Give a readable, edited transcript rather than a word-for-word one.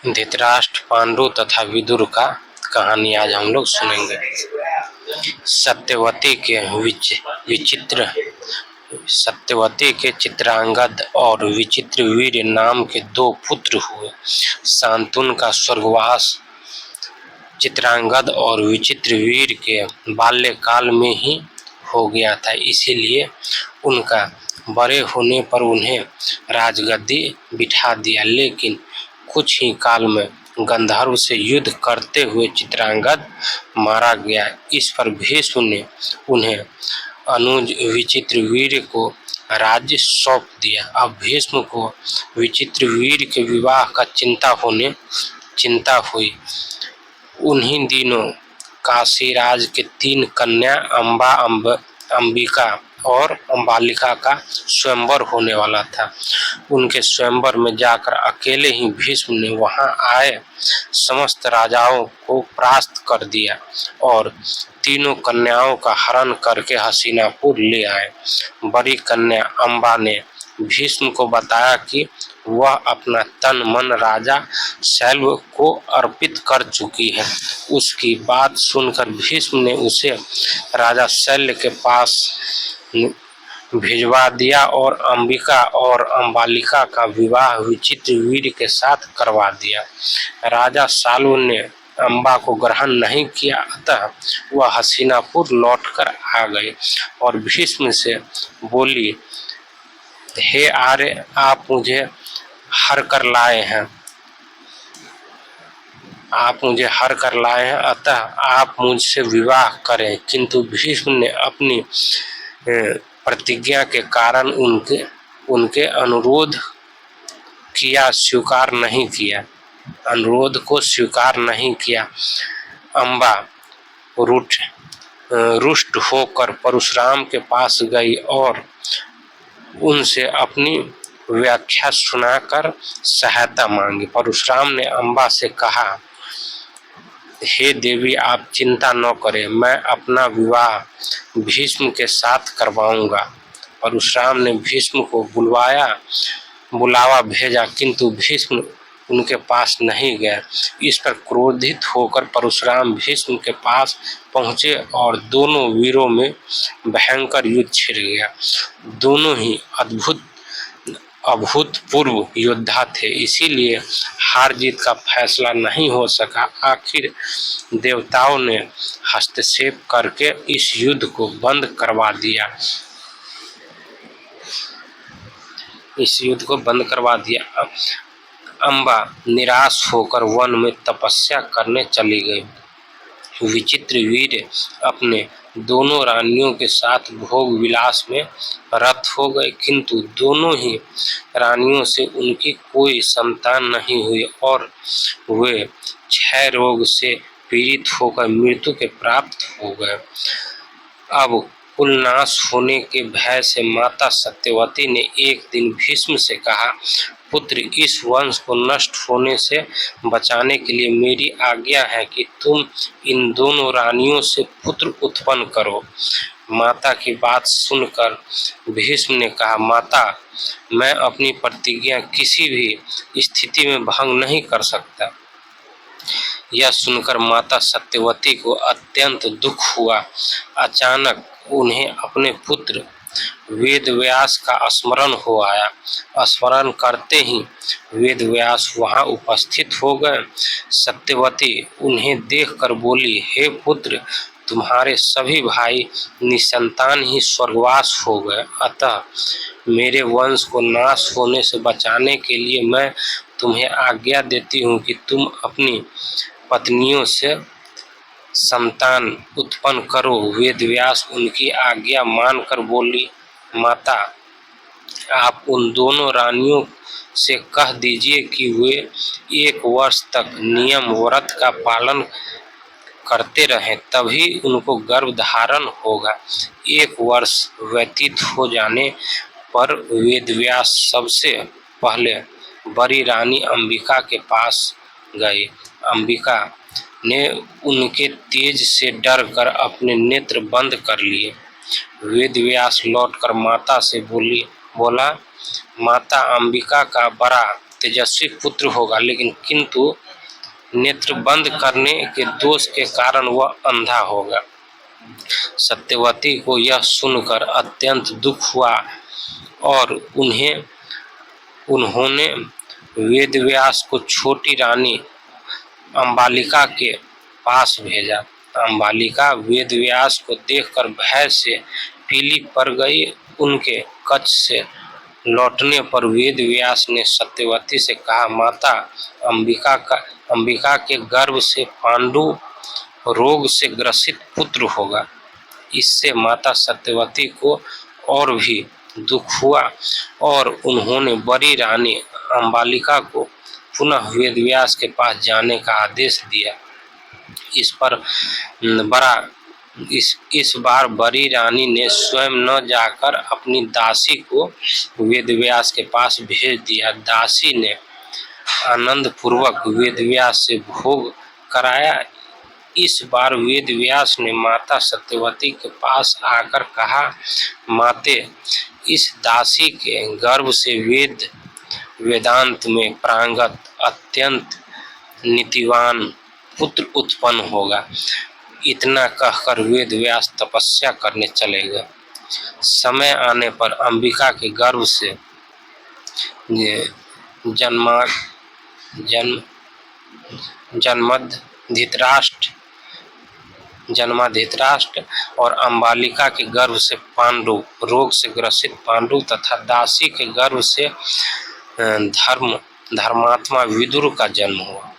धृतराष्ट्र, पांडु तथा विदुर का कहानी आज हम लोग सुनेंगे। सत्यवती के चित्रांगद और विचित्रवीर्य नाम के दो पुत्र हुए। शांतनु का स्वर्गवास चित्रांगद और विचित्रवीर्य के बाल्यकाल में ही हो गया था, इसीलिए उनका बड़े होने पर उन्हें राजगद्दी बिठा दिया। लेकिन कुछ ही काल में गंधर्व से युद्ध करते हुए चित्रांगद मारा गया। इस पर भीष्म ने उन्हें अनुज विचित्रवीर्य को राज्य सौंप दिया। अब भीष्म को विचित्रवीर्य के विवाह का चिंता हुई। उन्हीं दिनों काशीराज के 3 कन्या अंबिका और अंबालिका का स्वयंवर होने वाला था। उनके स्वयंवर में जाकर अकेले ही भीष्म ने वहां आए समस्त राजाओं को परास्त कर दिया और तीनों कन्याओं का हरण करके हस्तिनापुर ले आए। बड़ी कन्या अंबा ने भीष्म को बताया कि वह अपना तन मन राजा शैल्व को अर्पित कर चुकी है। उसकी बात सुनकर भीष्म ने उसे राजा शैल्व के पास भिजवा दिया और अंबिका और अंबालिका का विवाह विचित्रवीर्य के साथ करवा दिया। राजा शैल्व ने अंबा को ग्रहण नहीं किया, अतः वह हस्तिनापुर लौटकर आ गए और भीष्म से बोली, हे आर्य, आप मुझे हर कर लाए हैं, अतः आप मुझसे विवाह करें। किंतु भीष्म ने अपनी प्रतिज्ञा के कारण उनके अनुरोध को स्वीकार नहीं किया। अंबा रुष्ट होकर परशुराम के पास गई और उनसे अपनी व्याख्या सुनाकर सहायता मांगी। परशुराम ने अंबा से कहा, हे देवी, आप चिंता न करें, मैं अपना विवाह भीष्म के साथ करवाऊंगा। परशुराम ने भीष्म को बुलावा भेजा, किंतु भीष्म उनके पास नहीं गए। इस पर क्रोधित होकर परशुराम भीष्म के पास पहुंचे और दोनों वीरों में भयंकर युद्ध छिड़ गया। दोनों ही अभूतपूर्व योद्धा थे, इसीलिए हार जीत का फैसला नहीं हो सका। आखिर देवताओं ने हस्तक्षेप करके इस युद्ध को बंद करवा दिया। अंबा निराश होकर वन में तपस्या करने चली गई। विचित्रवीर्य अपने दोनों रानियों के साथ भोग विलास में रत हो गए, किंतु दोनों ही रानियों से उनकी कोई संतान नहीं हुई और वे क्षय रोग से पीड़ित होकर मृत्यु के प्राप्त हो गए। अब कुलनाश होने के भय से माता सत्यवती ने एक दिन भीष्म से कहा, पुत्र, इस वंश को नष्ट होने से बचाने के लिए मेरी आज्ञा है कि तुम इन दोनों रानियों से पुत्र उत्पन्न करो। माता की बात सुनकर भीष्म ने कहा, माता, मैं अपनी प्रतिज्ञा किसी भी स्थिति में भंग नहीं कर सकता। यह सुनकर माता सत्यवती को अत्यंत दुख हुआ। अचानक उन्हें अपने पुत्र वेदव्यास का स्मरण हो आया। स्मरण करते ही वेदव्यास वहां उपस्थित हो गए। सत्यवती उन्हें देखकर बोली, हे पुत्र, तुम्हारे सभी भाई निसंतान ही स्वर्गवास हो गए, अतः मेरे वंश को नाश होने से बचाने के लिए मैं तुम्हें आज्ञा देती हूँ कि तुम अपनी पत्नियों से संतान उत्पन्न करो। वेदव्यास उनकी आज्ञा मानकर बोली, माता, आप उन दोनों रानियों से कह दीजिए कि वे 1 वर्ष तक नियम व्रत का पालन करते रहें, तभी उनको गर्भ धारण होगा। 1 वर्ष व्यतीत हो जाने पर वेदव्यास सबसे पहले बड़ी रानी अंबिका के पास गए। अंबिका ने उनके तेज से डरकर अपने नेत्र बंद कर लिए। वेदव्यास लौटकर माता से बोला, माता, अंबिका का बड़ा तेजस्वी पुत्र होगा, लेकिन किंतु नेत्र बंद करने के दोष के कारण वह अंधा होगा। सत्यवती को यह सुनकर अत्यंत दुख हुआ और उन्होंने वेदव्यास को छोटी रानी अंबालिका के पास भेजा। अंबालिका वेदव्यास को देखकर भय से पीली पड़ गई। उनके कच्छ से लौटने पर वेदव्यास ने सत्यवती से कहा, माता, अंबिका के गर्भ से पांडु रोग से ग्रसित पुत्र होगा। इससे माता सत्यवती को और भी दुख हुआ और उन्होंने बड़ी रानी अंबालिका को पुनः वेदव्यास के पास जाने का आदेश दिया। इस बार बड़ी रानी ने स्वयं न जाकर अपनी दासी को वेदव्यास के पास भेज दिया। दासी ने आनंद पूर्वक वेदव्यास से भोग कराया। इस बार वेदव्यास ने माता सत्यवती के पास आकर कहा, माते, इस दासी के गर्भ से वेदांत में प्रांगत अत्यंत नीतिवान पुत्र उत्पन्न होगा। इतना कहकर वेदव्यास तपस्या करने चले गए। समय आने पर अंबिका के गर्भ से जन्माधित्राष्ट्र और अंबालिका के गर्भ से पांडु रोग से ग्रसित पांडु तथा दासी के गर्भ से धर्मात्मा विदुर का जन्म हुआ।